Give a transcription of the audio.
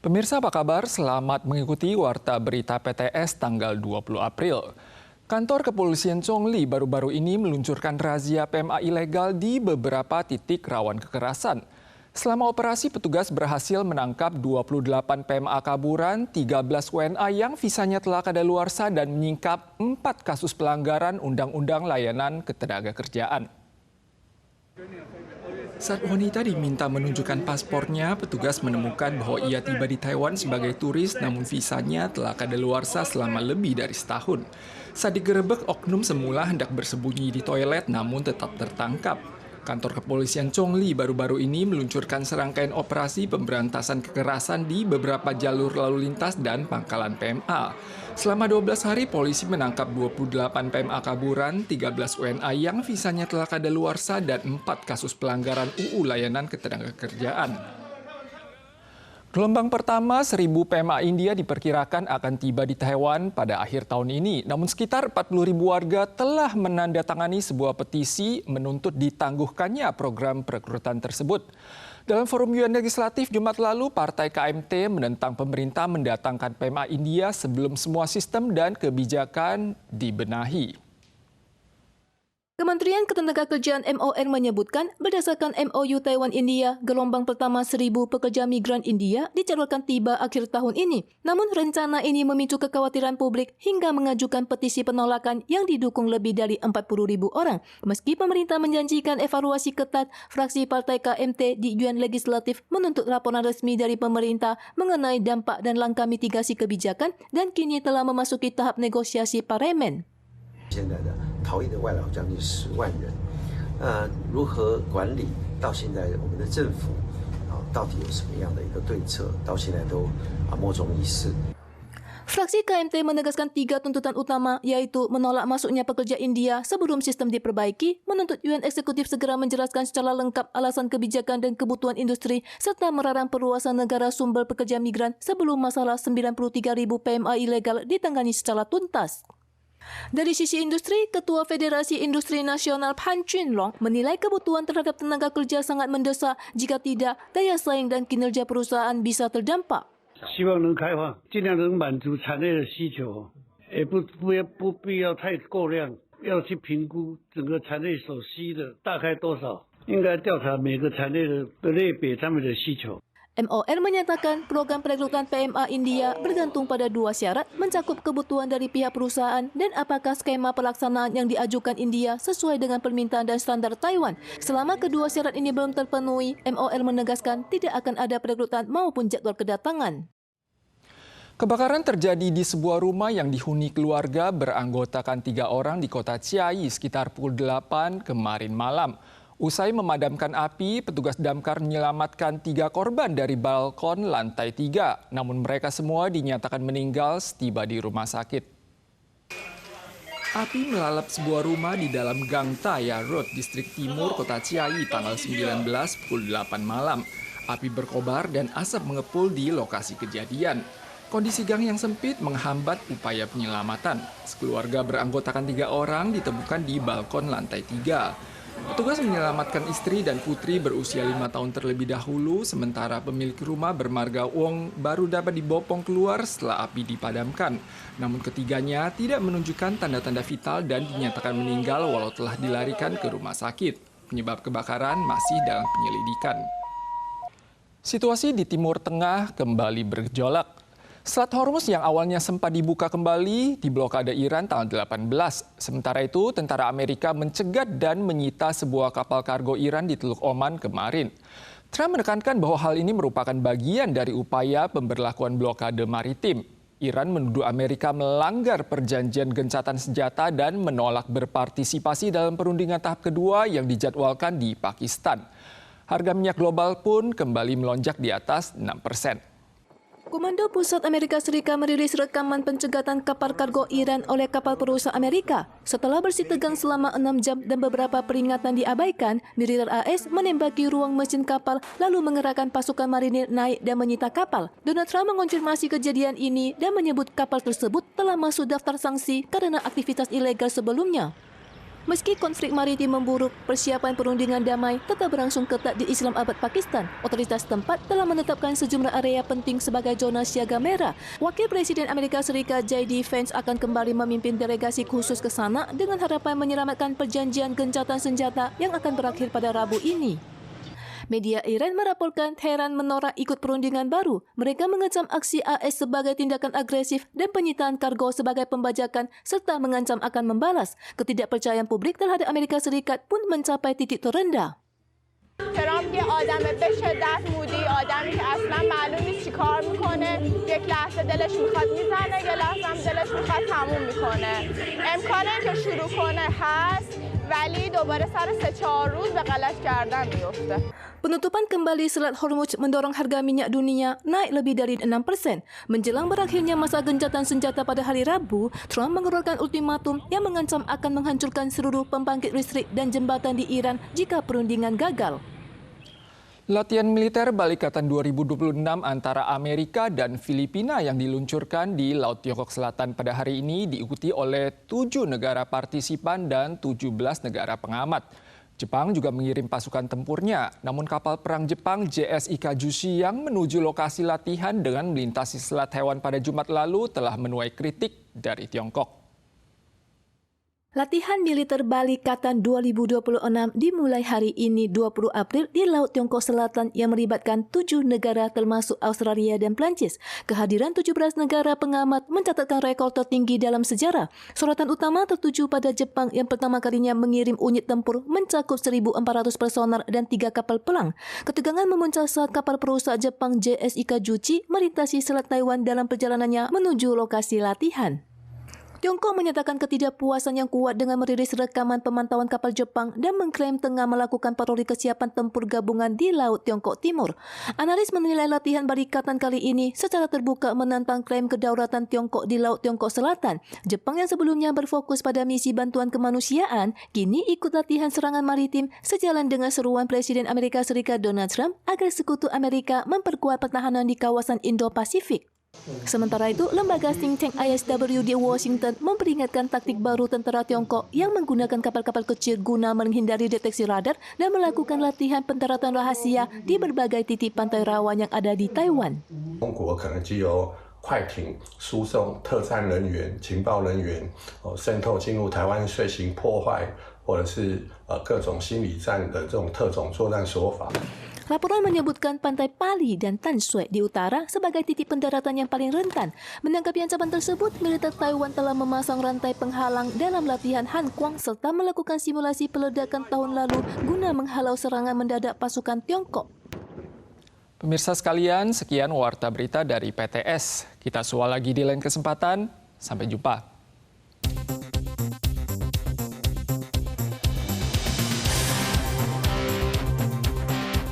Pemirsa apa kabar? Selamat mengikuti Warta Berita PTS tanggal 20 April. Kantor Kepolisian Chongli baru-baru ini meluncurkan razia PMA ilegal di beberapa titik rawan kekerasan. Selama operasi, petugas berhasil menangkap 28 PMA kaburan, 13 WNA yang visanya telah kadaluarsa dan menyingkap 4 kasus pelanggaran Undang-Undang Layanan Ketenagakerjaan. Saat wanita diminta menunjukkan paspornya, petugas menemukan bahwa ia tiba di Taiwan sebagai turis namun visanya telah kadaluarsa selama lebih dari setahun. Saat digerebek, oknum semula hendak bersembunyi di toilet namun tetap tertangkap. Kantor Kepolisian Chongli baru-baru ini meluncurkan serangkaian operasi pemberantasan kekerasan di beberapa jalur lalu lintas dan pangkalan PMA. Selama 12 hari, polisi menangkap 28 PMA kaburan, 13 WNA yang visanya telah kadaluarsa, dan 4 kasus pelanggaran UU Layanan Ketenagakerjaan. Gelombang pertama 1.000 PMA India diperkirakan akan tiba di Taiwan pada akhir tahun ini. Namun sekitar 40.000 warga telah menandatangani sebuah petisi menuntut ditangguhkannya program perekrutan tersebut. Dalam forum UN Legislatif Jumat lalu, Partai KMT menentang pemerintah mendatangkan PMA India sebelum semua sistem dan kebijakan dibenahi. Kementerian Ketenagakerjaan MON menyebutkan berdasarkan MOU Taiwan-India, gelombang pertama 1.000 pekerja migran India dijadwalkan tiba akhir tahun ini. Namun rencana ini memicu kekhawatiran publik hingga mengajukan petisi penolakan yang didukung lebih dari 40.000 orang. Meski pemerintah menjanjikan evaluasi ketat, fraksi Partai KMT di UN Legislatif menuntut laporan resmi dari pemerintah mengenai dampak dan langkah mitigasi kebijakan dan kini telah memasuki tahap negosiasi parlemen. 现在的逃逸的外劳将近10万人，如何管理？到现在我们的政府到底有什么样的一个对策？到现在都莫衷一是。 Fraksi KMT menegaskan 3 tuntutan utama, yaitu menolak masuknya pekerja India sebelum sistem diperbaiki, menuntut UN Eksekutif segera menjelaskan secara lengkap alasan kebijakan dan kebutuhan industri, serta melarang perluasan negara sumber pekerja migran sebelum masalah 93.000 PMA ilegal ditangani secara tuntas. Dari sisi industri, Ketua Federasi Industri Nasional Pan Chunlong menilai kebutuhan terhadap tenaga kerja sangat mendesak, jika tidak, daya saing dan kinerja perusahaan bisa terdampak. 希望能开放，尽量能满足产业的需求，也不必要太过量，要去评估整个产业所需的大概多少，应该调查每个产业的类别他们的需求。 MON menyatakan program perekrutan PMA India bergantung pada 2 syarat, mencakup kebutuhan dari pihak perusahaan dan apakah skema pelaksanaan yang diajukan India sesuai dengan permintaan dan standar Taiwan. Selama kedua syarat ini belum terpenuhi, MON menegaskan tidak akan ada perekrutan maupun jadwal kedatangan. Kebakaran terjadi di sebuah rumah yang dihuni keluarga beranggotakan 3 orang di kota Chiayi sekitar pukul 8 kemarin malam. Usai memadamkan api, petugas damkar menyelamatkan 3 korban dari balkon lantai 3. Namun mereka semua dinyatakan meninggal setiba di rumah sakit. Api melalap sebuah rumah di dalam Gang Taya Road, Distrik Timur, Kota Chiayi tanggal 19 pukul 8 malam. Api berkobar dan asap mengepul di lokasi kejadian. Kondisi gang yang sempit menghambat upaya penyelamatan. Sekeluarga beranggotakan 3 orang ditemukan di balkon lantai 3. Petugas menyelamatkan istri dan putri berusia 5 tahun terlebih dahulu, sementara pemilik rumah bermarga Wong baru dapat dibopong keluar setelah api dipadamkan. Namun ketiganya tidak menunjukkan tanda-tanda vital dan dinyatakan meninggal walau telah dilarikan ke rumah sakit. Penyebab kebakaran masih dalam penyelidikan. Situasi di Timur Tengah kembali bergejolak. Selat Hormuz yang awalnya sempat dibuka kembali diblokade Iran tanggal 18. Sementara itu, tentara Amerika mencegat dan menyita sebuah kapal kargo Iran di Teluk Oman kemarin. Trump menekankan bahwa hal ini merupakan bagian dari upaya pemberlakuan blokade maritim. Iran menuduh Amerika melanggar perjanjian gencatan senjata dan menolak berpartisipasi dalam perundingan tahap kedua yang dijadwalkan di Pakistan. Harga minyak global pun kembali melonjak di atas 6%. Komando Pusat Amerika Serikat merilis rekaman pencegatan kapal kargo Iran oleh kapal perusahaan Amerika. Setelah bersih tegang selama 6 jam dan beberapa peringatan diabaikan, militer AS menembaki ruang mesin kapal lalu mengerahkan pasukan marinir naik dan menyita kapal. Donald Trump mengonfirmasi kejadian ini dan menyebut kapal tersebut telah masuk daftar sanksi karena aktivitas ilegal sebelumnya. Meski konflik maritim memburuk, persiapan perundingan damai tetap berlangsung ketat di Islamabad, Pakistan. Otoritas tempat telah menetapkan sejumlah area penting sebagai zona siaga merah. Wakil Presiden Amerika Serikat J.D. Vance akan kembali memimpin delegasi khusus ke sana dengan harapan menyelamatkan perjanjian gencatan senjata yang akan berakhir pada Rabu ini. Media Iran melaporkan Tehran menolak ikut perundingan baru. Mereka mengecam aksi AS sebagai tindakan agresif dan penyitaan kargo sebagai pembajakan serta mengancam akan membalas. Ketidakpercayaan publik terhadap Amerika Serikat pun mencapai titik terendah. ترامپ یه آدم به شدت مودی، آدمی که اصلا معلوم نیست چی کار میکنه، یک لحظه دلش میخواد میزنه، یه لحظه هم دلش میخواد تموم میکنه. امکان اینکه شروع کنه هست، ولی دوباره سر 3-4 روز به غلط کردن میفته. Penutupan kembali Selat Hormuz mendorong harga minyak dunia naik lebih dari 6%. Menjelang berakhirnya masa gencatan senjata pada hari Rabu, Trump mengeluarkan ultimatum yang mengancam akan menghancurkan seluruh pembangkit listrik dan jembatan di Iran jika perundingan gagal. Latihan militer Balikatan 2026 antara Amerika dan Filipina yang diluncurkan di Laut Tiongkok Selatan pada hari ini diikuti oleh 7 negara partisipan dan 17 negara pengamat. Jepang juga mengirim pasukan tempurnya, namun kapal perang Jepang JSIK Jushi yang menuju lokasi latihan dengan melintasi Selat Taiwan pada Jumat lalu telah menuai kritik dari Tiongkok. Latihan militer Balikatan 2026 dimulai hari ini 20 April di Laut Tiongkok Selatan yang melibatkan 7 negara termasuk Australia dan Perancis. Kehadiran 17 negara pengamat mencatatkan rekor tertinggi dalam sejarah. Sorotan utama tertuju pada Jepang yang pertama kalinya mengirim unit tempur mencakup 1.400 personel dan 3 kapal perang. Ketegangan memuncak saat kapal perusak Jepang JSIK Jushi melintasi Selat Taiwan dalam perjalanannya menuju lokasi latihan. Tiongkok menyatakan ketidakpuasan yang kuat dengan merilis rekaman pemantauan kapal Jepang dan mengklaim tengah melakukan patroli kesiapan tempur gabungan di Laut Tiongkok Timur. Analis menilai latihan Balikatan kali ini secara terbuka menantang klaim kedaulatan Tiongkok di Laut Tiongkok Selatan. Jepang yang sebelumnya berfokus pada misi bantuan kemanusiaan, kini ikut latihan serangan maritim sejalan dengan seruan Presiden Amerika Serikat Donald Trump agar sekutu Amerika memperkuat pertahanan di kawasan Indo-Pasifik. Sementara itu, lembaga think tank ISW di Washington memperingatkan taktik baru tentara Tiongkok yang menggunakan kapal-kapal kecil guna menghindari deteksi radar dan melakukan latihan pendaratan rahasia di berbagai titik pantai rawan yang ada di Taiwan. 快艇输送特战人员、情报人员，渗透进入台湾遂行破坏，或者是各种心理战的这种特种作战手法。 Laporan menyebutkan pantai Pali dan Tan Shui di utara sebagai titik pendaratan yang paling rentan. Menanggapi ancaman tersebut, militer Taiwan telah memasang rantai penghalang dalam latihan Han Kuang serta melakukan simulasi peledakan tahun lalu guna menghalau serangan mendadak pasukan Tiongkok. Pemirsa sekalian, sekian Warta Berita dari PTS. Kita sual lagi di lain kesempatan. Sampai jumpa.